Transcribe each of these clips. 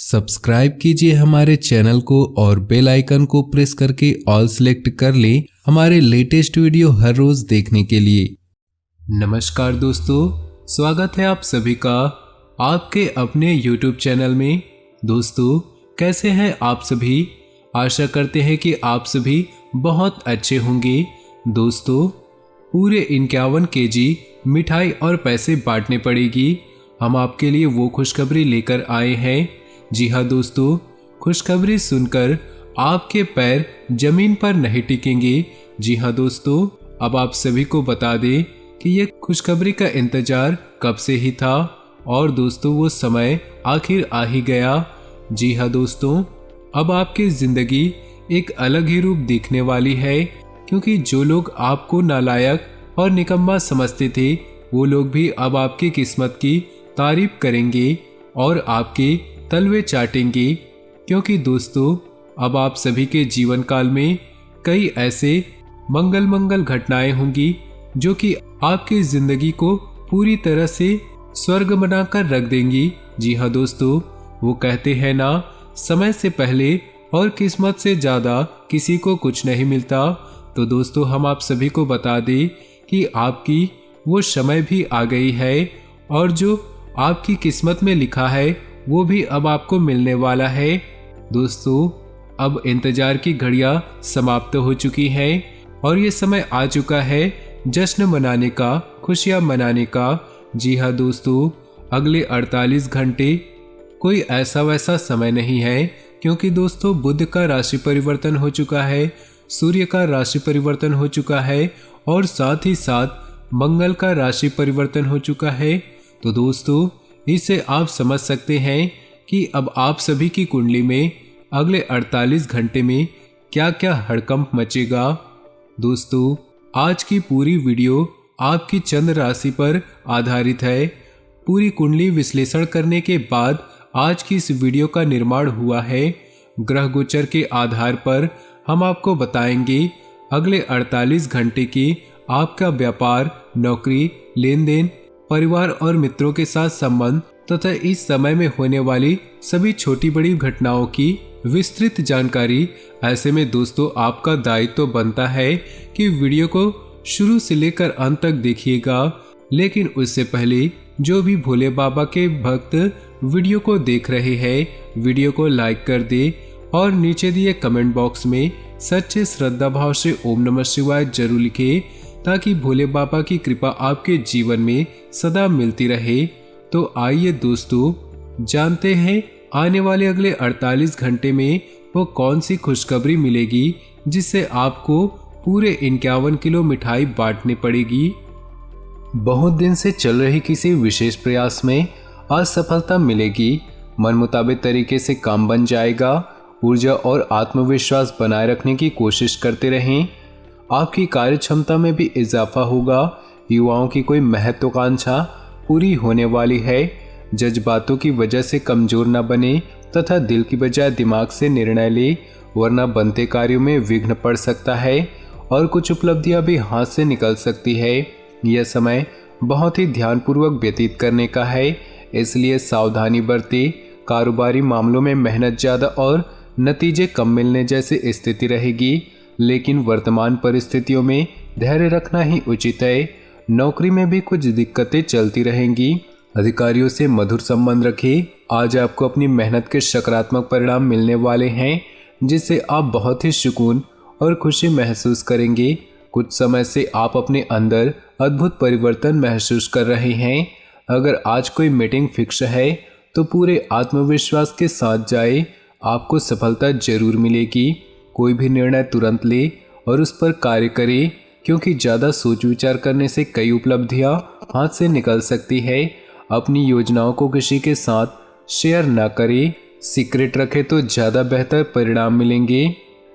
Subscribe कीजिए हमारे channel को और बेल आइकन को प्रेस करके ऑल सेलेक्ट कर लें हमारे लेटेस्ट वीडियो हर रोज देखने के लिए। नमस्कार दोस्तों, स्वागत है आप सभी का आपके अपने YouTube चैनल में। दोस्तों, कैसे हैं आप सभी? आशा करते हैं कि आप सभी बहुत अच्छे होंगे। दोस्तों, पूरे 51 केजी मिठाई और पैसे बांटने पड़ेगी। हम आपके लिए वो खुशखबरी लेकर आए हैं। जी हाँ दोस्तों, खुशखबरी सुनकर आपके पैर जमीन पर नहीं टिकेंगे। जी हाँ दोस्तों, अब आप सभी को बता दें कि ये खुशखबरी का इंतजार कब से ही था और दोस्तों वो समय आखिर आ ही गया। जी हाँ दोस्तों, अब आपकी जिंदगी एक अलग ही रूप देखने वाली है, क्योंकि जो लोग आपको नालायक और निकम्मा समझते थे वो लोग भी अब आपकी किस्मत की तारीफ करेंगे और आपके तलवे चाटेंगे। क्योंकि दोस्तों, अब आप सभी के जीवन काल में कई ऐसे मंगल घटनाएं होंगी जो कि आपकी जिंदगी को पूरी तरह से स्वर्ग बनाकर रख देंगी। जी हाँ दोस्तों, वो कहते हैं ना, समय से पहले और किस्मत से ज़्यादा किसी को कुछ नहीं मिलता। तो दोस्तों, हम आप सभी को बता दें कि आपकी वो समय भी आ गई है और जो आपकी किस्मत में लिखा है वो भी अब आपको मिलने वाला है। दोस्तों, अब इंतजार की घड़ियां समाप्त हो चुकी हैं और ये समय आ चुका है जश्न मनाने का, खुशियां मनाने का। जी हाँ दोस्तों, अगले 48 घंटे कोई ऐसा वैसा समय नहीं है, क्योंकि दोस्तों बुध का राशि परिवर्तन हो चुका है, सूर्य का राशि परिवर्तन हो चुका है और साथ ही साथ मंगल का राशि परिवर्तन हो चुका है। तो दोस्तों, इससे आप समझ सकते हैं कि अब आप सभी की कुंडली में अगले 48 घंटे में क्या क्या हड़कंप मचेगा। दोस्तों, आज की पूरी वीडियो आपकी चंद्र राशि पर आधारित है। पूरी कुंडली विश्लेषण करने के बाद आज की इस वीडियो का निर्माण हुआ है। ग्रह गोचर के आधार पर हम आपको बताएंगे अगले 48 घंटे की आपका व्यापार, नौकरी, लेन देन, परिवार और मित्रों के साथ संबंध तथा इस समय में होने वाली सभी छोटी बड़ी घटनाओं की विस्तृत जानकारी। ऐसे में दोस्तों, आपका दायित्व तो बनता है कि वीडियो को शुरू से लेकर अंत तक देखिएगा। लेकिन उससे पहले जो भी भोले बाबा के भक्त वीडियो को देख रहे हैं, वीडियो को लाइक कर दे और नीचे दिए कमेंट बॉक्स में सच्चे श्रद्धा भाव से ओम नमः शिवाय जरूर लिखे, ताकि भोले बाबा की कृपा आपके जीवन में सदा मिलती रहे। तो आइए दोस्तों, जानते हैं आने वाले अगले 48 घंटे में वो कौन सी खुशखबरी मिलेगी जिससे आपको पूरे 51 किलो मिठाई बांटनी पड़ेगी। बहुत दिन से चल रही किसी विशेष प्रयास में आज सफलता मिलेगी। मन मुताबिक तरीके से काम बन जाएगा। ऊर्जा और आत्मविश्वास बनाए रखने की कोशिश करते रहें। आपकी कार्य क्षमता में भी इजाफा होगा। युवाओं की कोई महत्वाकांक्षा पूरी होने वाली है। जज्बातों की वजह से कमजोर न बने तथा दिल की बजाय दिमाग से निर्णय ले, वरना बनते कार्यों में विघ्न पड़ सकता है और कुछ उपलब्धियां भी हाथ से निकल सकती है। यह समय बहुत ही ध्यानपूर्वक व्यतीत करने का है, इसलिए सावधानी बरतें। कारोबारी मामलों में मेहनत ज़्यादा और नतीजे कम मिलने जैसी स्थिति रहेगी, लेकिन वर्तमान परिस्थितियों में धैर्य रखना ही उचित है। नौकरी में भी कुछ दिक्कतें चलती रहेंगी। अधिकारियों से मधुर संबंध रखें। आज आपको अपनी मेहनत के सकारात्मक परिणाम मिलने वाले हैं, जिससे आप बहुत ही सुकून और खुशी महसूस करेंगे। कुछ समय से आप अपने अंदर अद्भुत परिवर्तन महसूस कर रहे हैं। अगर आज कोई मीटिंग फिक्स है तो पूरे आत्मविश्वास के साथ जाए, आपको सफलता जरूर मिलेगी। कोई भी निर्णय तुरंत ले और उस पर कार्य करें, क्योंकि ज़्यादा सोच विचार करने से कई उपलब्धियां हाथ से निकल सकती है। अपनी योजनाओं को किसी के साथ शेयर न करें, सीक्रेट रखें तो ज़्यादा बेहतर परिणाम मिलेंगे।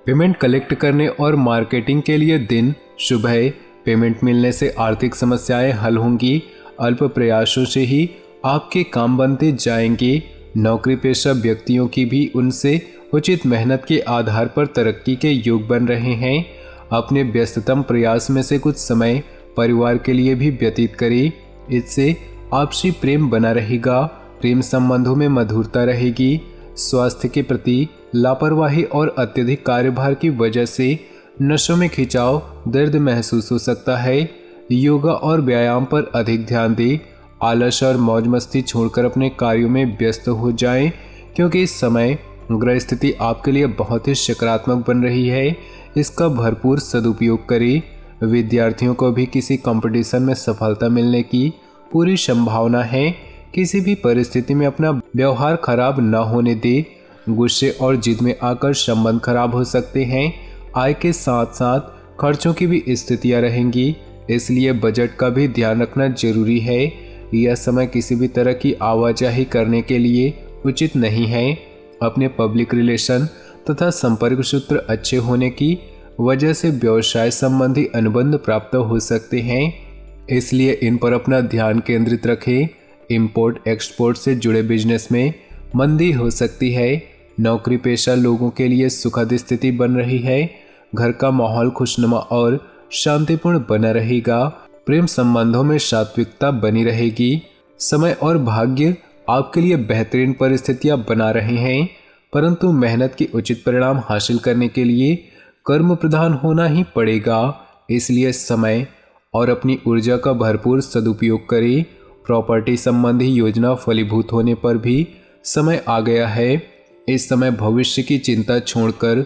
पेमेंट कलेक्ट करने और मार्केटिंग के लिए दिन शुभ है। पेमेंट मिलने से आर्थिक समस्याएं हल होंगी। अल्प प्रयासों से ही आपके काम बनते जाएंगे। नौकरी पेशा व्यक्तियों की भी उनसे उचित मेहनत के आधार पर तरक्की के योग बन रहे हैं। अपने व्यस्ततम प्रयास में से कुछ समय परिवार के लिए भी व्यतीत करें। इससे आपसी प्रेम बना रहेगा। प्रेम संबंधों में मधुरता रहेगी। स्वास्थ्य के प्रति लापरवाही और अत्यधिक कार्यभार की वजह से नसों में खिंचाव, दर्द महसूस हो सकता है। योगा और व्यायाम पर अधिक ध्यान दें। आलस और मौज मस्ती छोड़कर अपने कार्यों में व्यस्त हो जाएं, क्योंकि इस समय ग्रह स्थिति आपके लिए बहुत ही सकारात्मक बन रही है। इसका भरपूर सदुपयोग करें। विद्यार्थियों को भी किसी कंपटीशन में सफलता मिलने की पूरी संभावना है। किसी भी परिस्थिति में अपना व्यवहार खराब न होने दे। गुस्से और जिद में आकर संबंध खराब हो सकते हैं। आय के साथ साथ खर्चों की भी स्थितियां रहेंगी, इसलिए बजट का भी ध्यान रखना जरूरी है। यह समय किसी भी तरह की आवाजाही करने के लिए उचित नहीं है। अपने पब्लिक रिलेशन तथा संपर्क सूत्र अच्छे होने की वजह से व्यवसाय संबंधी अनुबंध प्राप्त हो सकते हैं, इसलिए इन पर अपना ध्यान केंद्रित रखें। इंपोर्ट एक्सपोर्ट से जुड़े बिजनेस में मंदी हो सकती है। नौकरी पेशा लोगों के लिए सुखद स्थिति बन रही है। घर का माहौल खुशनुमा और शांतिपूर्ण बना रहेगा। प्रेम संबंधों में सात्विकता बनी रहेगी। समय और भाग्य आपके लिए बेहतरीन परिस्थितियां बना रहे हैं, परंतु मेहनत की उचित परिणाम हासिल करने के लिए कर्म प्रधान होना ही पड़ेगा। इसलिए समय और अपनी ऊर्जा का भरपूर सदुपयोग करें। प्रॉपर्टी संबंधी योजना फलीभूत होने पर भी समय आ गया है। इस समय भविष्य की चिंता छोड़कर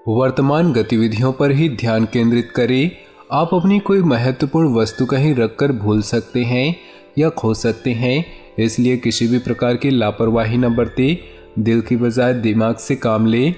वर्तमान गतिविधियों पर ही ध्यान केंद्रित करें। आप अपनी कोई महत्वपूर्ण वस्तु कहीं रखकर भूल सकते हैं या खो सकते हैं, इसलिए किसी भी प्रकार की लापरवाही न बरतें। दिल की बजाय दिमाग से काम लें।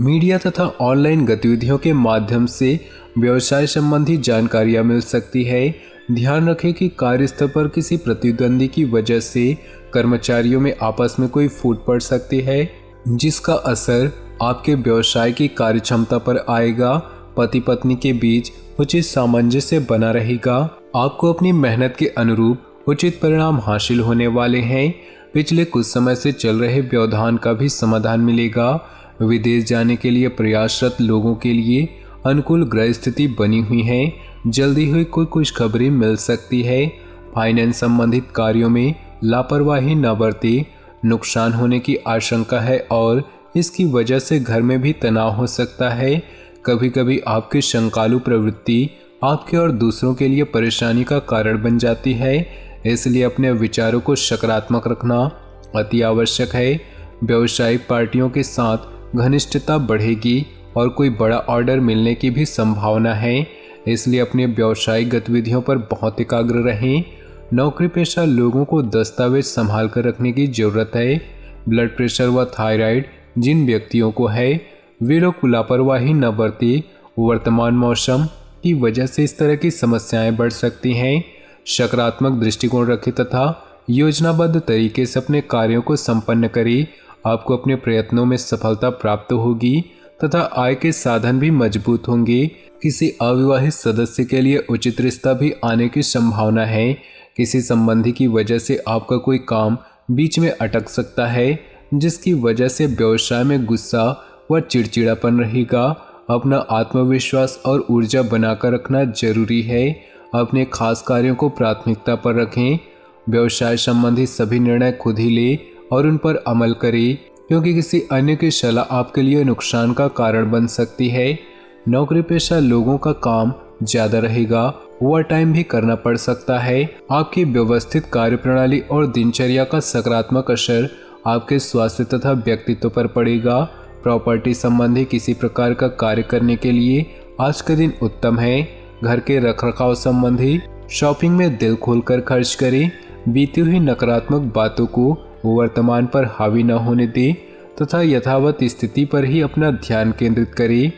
मीडिया तथा ऑनलाइन गतिविधियों के माध्यम से व्यवसाय संबंधी जानकारियां मिल सकती है। ध्यान रखें कि कार्यस्थल पर किसी प्रतिद्वंदी की वजह से कर्मचारियों में आपस में कोई फूट पड़ सकती है, जिसका असर आपके व्यवसाय की कार्यक्षमता पर आएगा। पति पत्नी के बीच उचित सामंजस्य बना रहेगा। आपको अपनी मेहनत के अनुरूप उचित परिणाम हासिल होने वाले हैं। पिछले कुछ समय से चल रहे व्यवधान का भी समाधान मिलेगा। विदेश जाने के लिए प्रयासरत लोगों के लिए अनुकूल ग्रह स्थिति बनी हुई है। जल्दी हुई कोई खुशखबरी मिल सकती है। फाइनेंस संबंधित कार्यों में लापरवाही न बरतें। नुकसान होने की आशंका है और इसकी वजह से घर में भी तनाव हो सकता है। कभी कभी आपकी शंकालु प्रवृत्ति आपके और दूसरों के लिए परेशानी का कारण बन जाती है, इसलिए अपने विचारों को सकारात्मक रखना अति आवश्यक है। व्यावसायिक पार्टियों के साथ घनिष्ठता बढ़ेगी और कोई बड़ा ऑर्डर मिलने की भी संभावना है, इसलिए अपनी व्यावसायिक गतिविधियों पर बहुत एकाग्र रहें। नौकरी पेशा लोगों को दस्तावेज संभाल कर रखने की जरूरत है। ब्लड प्रेशर व थायराइड जिन व्यक्तियों को है वे लोग लापरवाही न बरतें। वर्तमान मौसम की वजह से इस तरह की समस्याएं बढ़ सकती हैं। सकारात्मक दृष्टिकोण रखें तथा योजनाबद्ध तरीके से अपने कार्यों को संपन्न करें। आपको अपने प्रयत्नों में सफलता प्राप्त होगी तथा आय के साधन भी मजबूत होंगे। किसी अविवाहित सदस्य के लिए उचित रिश्ता भी आने की संभावना है। किसी संबंधी की वजह से आपका कोई काम बीच में अटक सकता है, जिसकी वजह से व्यवसाय में गुस्सा व चिड़चिड़ापन रहेगा। अपना आत्मविश्वास और ऊर्जा बनाकर रखना जरूरी है। अपने खास कार्यों को प्राथमिकता पर रखें। व्यवसाय संबंधी सभी निर्णय खुद ही लें और उन पर अमल करें, क्योंकि किसी अन्य की सलाह आपके लिए नुकसान का कारण बन सकती है। नौकरी पेशा लोगों का काम ज्यादा रहेगा, ओवर टाइम भी करना पड़ सकता है। आपकी व्यवस्थित कार्यप्रणाली और दिनचर्या का सकारात्मक असर आपके स्वास्थ्य तथा व्यक्तित्व पर पड़ेगा। प्रॉपर्टी संबंधी किसी प्रकार का कार्य करने के लिए आज का दिन उत्तम है। घर के रखरखाव संबंधी शॉपिंग में दिल खोलकर खर्च करें। बीती हुई नकारात्मक बातों को वर्तमान पर हावी न होने दें तथा यथावत स्थिति पर ही अपना ध्यान केंद्रित करें।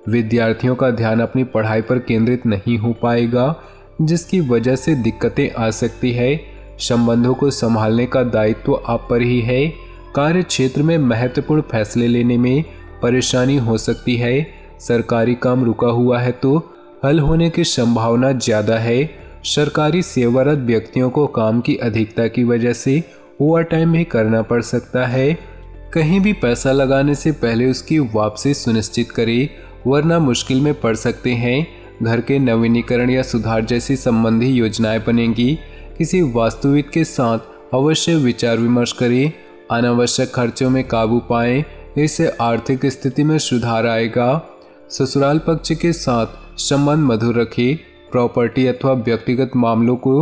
विद्यार्थियों का ध्यान अपनी पढ़ाई पर केंद्रित नहीं हो पाएगा, जिसकी वजह से दिक्कतें आ सकती है। संबंधों को संभालने का दायित्व आप पर ही है। कार्य क्षेत्र में महत्वपूर्ण फैसले लेने में परेशानी हो सकती है। सरकारी काम रुका हुआ है तो हल होने की संभावना ज़्यादा है। सरकारी सेवारत व्यक्तियों को काम की अधिकता की वजह से ओवर टाइम भी करना पड़ सकता है। कहीं भी पैसा लगाने से पहले उसकी वापसी सुनिश्चित करें, वरना मुश्किल में पड़ सकते हैं। घर के नवीनीकरण या सुधार जैसी संबंधी योजनाएं बनेंगी। किसी वास्तुविद के साथ अवश्य विचार विमर्श करें। अनावश्यक खर्चों में काबू पाएं, इससे आर्थिक स्थिति में सुधार आएगा। ससुराल पक्ष के साथ संबंध मधुर रखें। प्रॉपर्टी अथवा व्यक्तिगत मामलों को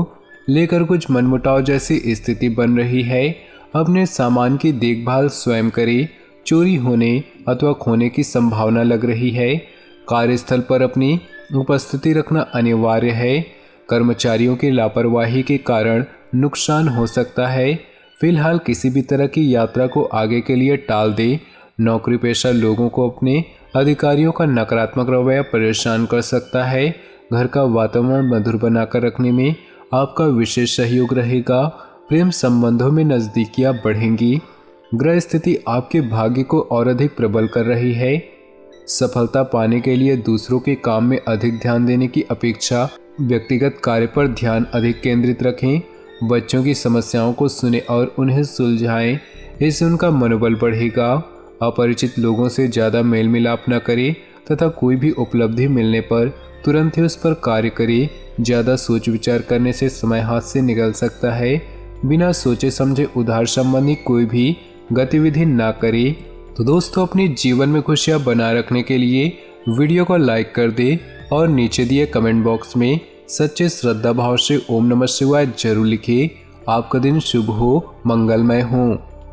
लेकर कुछ मनमुटाव जैसी स्थिति बन रही है। अपने सामान की देखभाल स्वयं करें। चोरी होने अथवा खोने की संभावना लग रही है। कार्यस्थल पर अपनी उपस्थिति रखना अनिवार्य है। कर्मचारियों की लापरवाही के कारण नुकसान हो सकता है। फिलहाल किसी भी तरह की यात्रा को आगे के लिए टाल दें। नौकरी पेशा लोगों को अपने अधिकारियों का नकारात्मक रवैया परेशान कर सकता है। घर का वातावरण मधुर बनाकर रखने में आपका विशेष सहयोग रहेगा। प्रेम संबंधों में नज़दीकियां बढ़ेंगी। ग्रह स्थिति आपके भाग्य को और अधिक प्रबल कर रही है। सफलता पाने के लिए दूसरों के काम में अधिक ध्यान देने की अपेक्षा व्यक्तिगत कार्य पर ध्यान अधिक केंद्रित रखें। बच्चों की समस्याओं को सुने और उन्हें सुलझाएं, इससे उनका मनोबल बढ़ेगा। अपरिचित लोगों से ज़्यादा मेल मिलाप न करें तथा कोई भी उपलब्धि मिलने पर तुरंत ही उस पर कार्य करें। ज़्यादा सोच विचार करने से समय हाथ से निकल सकता है। बिना सोचे समझे उधार संबंधी कोई भी गतिविधि ना करें। तो दोस्तों, अपने जीवन में खुशियां बनाए रखने के लिए वीडियो को लाइक कर दें और नीचे दिए कमेंट बॉक्स में सच्चे श्रद्धा भाव से ओम नमः शिवाय जरूर लिखें। आपका दिन शुभ हो, मंगलमय हो।